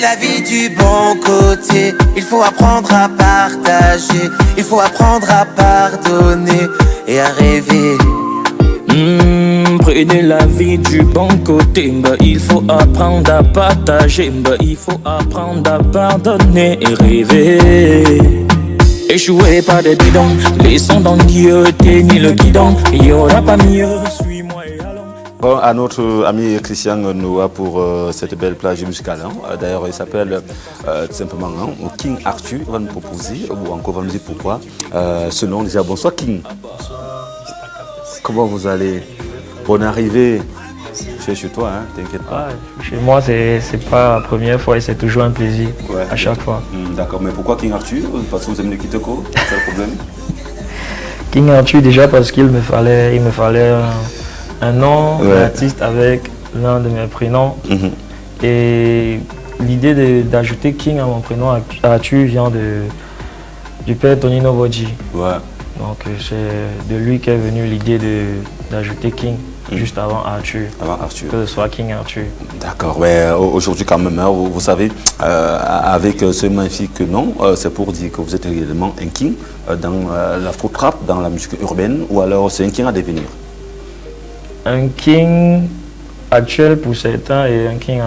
la vie du bon côté. Il faut apprendre à partager, il faut apprendre à pardonner et à rêver. Prenez la vie du bon côté, il faut apprendre à partager, il faut apprendre à pardonner et rêver. Échoué par des bidons, laissons dans Dieu tenir le guidon, il n'y aura pas mieux, suis-moi et allons. Bon, à notre ami Christian Noah pour cette belle plage musicale. D'ailleurs, il s'appelle tout simplement King Arthur. Il va nous proposer, ou encore va nous dire pourquoi ce nom. Déjà, bonsoir King. Comment vous allez? Bonne arrivée. Je suis chez toi, hein, t'inquiète pas. Chez moi, c'est pas la première fois et c'est toujours un plaisir à chaque fois. D'accord, mais pourquoi King Arthur? Parce que vous aimez le Kitoko, c'est le problème? King Arthur, déjà parce qu'il me fallait un nom d'artiste avec l'un de mes prénoms. Et l'idée d'ajouter King à mon prénom Arthur vient du père Tonino Vodji. Donc c'est de lui qu'est venue l'idée d'ajouter King juste avant Arthur. Que ce soit King Arthur. D'accord, mais aujourd'hui quand même, vous savez, avec ce magnifique nom, c'est pour dire que vous êtes réellement un King dans l'afro-trap, dans la musique urbaine, ou alors c'est un King à devenir? Un King actuel pour certains et un King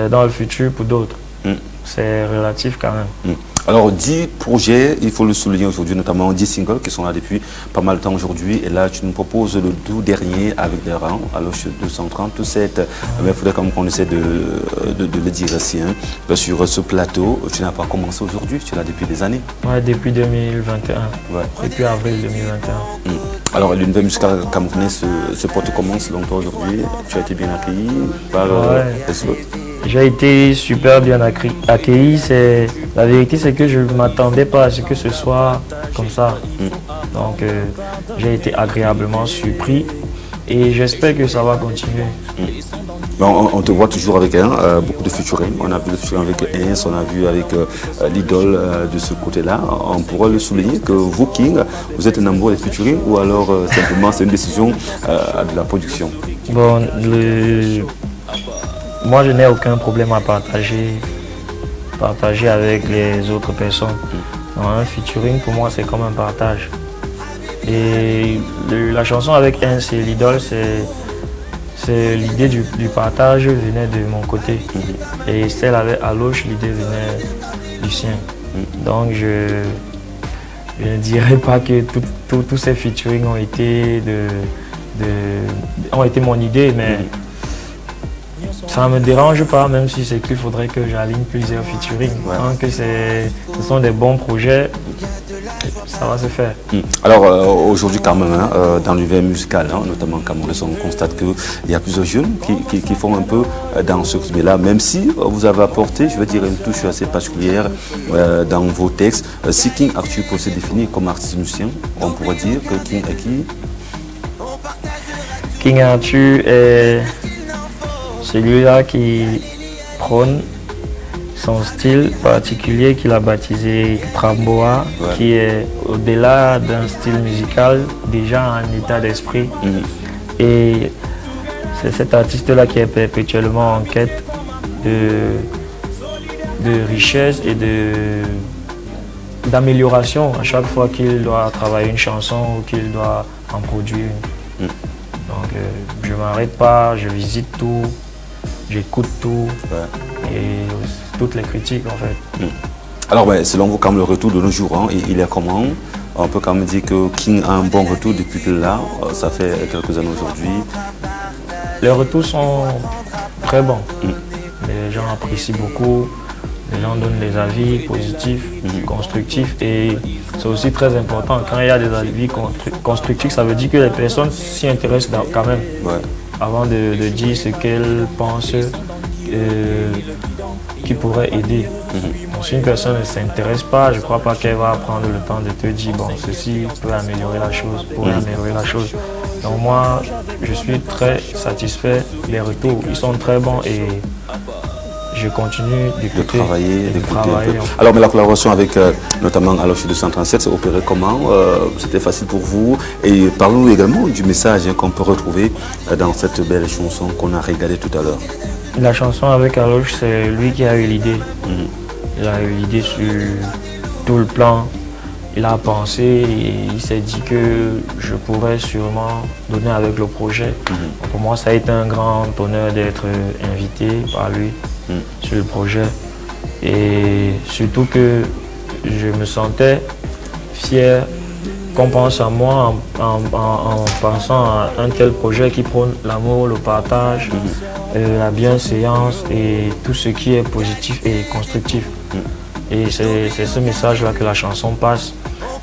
dans le futur pour d'autres. C'est relatif quand même. Alors 10 projets, il faut le souligner aujourd'hui, notamment 10 singles qui sont là depuis pas mal de temps aujourd'hui. Et là, tu nous proposes le tout dernier avec des rangs, alors 237. Mais il faudrait qu'on essaie de le dire aussi. Sur ce plateau, tu n'as pas commencé aujourd'hui, tu l'as depuis des années. Oui, depuis 2021. Depuis avril 2021. Alors l'univers musical camerounais se porte comment selon toi aujourd'hui? Tu as été bien accueilli par J'ai été super bien accueilli. La vérité, c'est que je ne m'attendais pas à ce que ce soit comme ça. Donc, j'ai été agréablement surpris et j'espère que ça va continuer. On te voit toujours avec beaucoup de featuring. On a vu le featuring avec Ins, on a vu avec l'idole de ce côté-là. On pourrait le souligner que vous, King, vous êtes un amoureux des featuring ou alors simplement c'est une décision de la production? Bon, moi, je n'ai aucun problème à partager avec les autres personnes. Un featuring, pour moi, c'est comme un partage. Et la chanson avec Un, c'est l'idole, c'est l'idée du partage venait de mon côté. Et celle avec Aloche, l'idée venait du sien. Donc, je ne dirais pas que tous ces featuring ont été mon idée, mais ça ne me dérange pas, même si c'est qu'il faudrait que j'aligne plusieurs featuring. Tant que ce sont des bons projets, ça va se faire. Alors aujourd'hui quand même, dans l'univers musical, notamment Cameroun, on constate qu'il y a plusieurs jeunes qui font un peu dans ce climat-là, même si vous avez apporté, je veux dire, une touche assez particulière dans vos textes. Si King Arthur peut se définir comme artiste musicien, on pourrait dire que King est qui? King Arthur est celui-là qui prône son style particulier qu'il a baptisé Tramboa, qui est au-delà d'un style musical, déjà un état d'esprit. Et c'est cet artiste-là qui est perpétuellement en quête de richesse et d'amélioration à chaque fois qu'il doit travailler une chanson ou qu'il doit en produire une. Donc je ne m'arrête pas, je visite tout. J'écoute tout et toutes les critiques en fait. Alors selon vous, comme le retour de nos jours, il est comment? On peut quand même dire que King a un bon retour depuis que là, ça fait quelques années aujourd'hui. Les retours sont très bons. Les gens apprécient beaucoup, les gens donnent des avis positifs, constructifs et c'est aussi très important. Quand il y a des avis constructifs, ça veut dire que les personnes s'y intéressent quand même. Avant de dire ce qu'elle pense qui pourrait aider. Donc, si une personne ne s'intéresse pas, je ne crois pas qu'elle va prendre le temps de te dire bon, ceci peut améliorer la chose, Donc moi, je suis très satisfait des retours. Ils sont très bons et je continue de travailler. Alors, mais la collaboration avec notamment Aloche 237, c'est opéré comment? C'était facile pour vous? Et parlons-nous également du message qu'on peut retrouver dans cette belle chanson qu'on a regardée tout à l'heure. La chanson avec Aloche, c'est lui qui a eu l'idée. Il a eu l'idée sur tout le plan. Il a pensé et il s'est dit que je pourrais sûrement donner avec le projet. Pour moi, ça a été un grand honneur d'être invité par lui sur le projet. Et surtout que je me sentais fier qu'on pense à moi en pensant à un tel projet qui prône l'amour, le partage, la bienséance et tout ce qui est positif et constructif. Et c'est ce message-là que la chanson passe.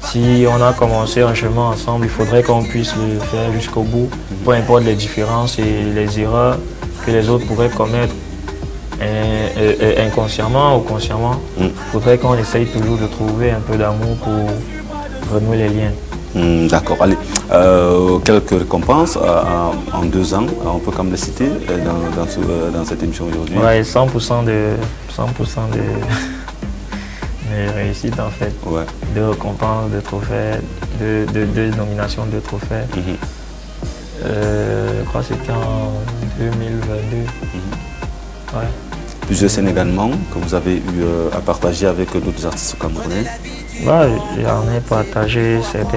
Si on a commencé un chemin ensemble, il faudrait qu'on puisse le faire jusqu'au bout, peu importe les différences et les erreurs que les autres pourraient commettre inconsciemment ou consciemment. Il faudrait qu'on essaye toujours de trouver un peu d'amour pour renouer les liens. D'accord, allez. Quelques récompenses en 2 ans, on peut quand même les citer dans cette émission aujourd'hui. Ouais, 100% de mes réussites en fait. Ouais. 2 récompenses, 2 trophées, 2 nominations, 2 trophées. Je crois que c'était en 2022. Ouais. Plusieurs scènes également que vous avez eu à partager avec d'autres artistes camerounais. Ouais, j'en ai partagé certaines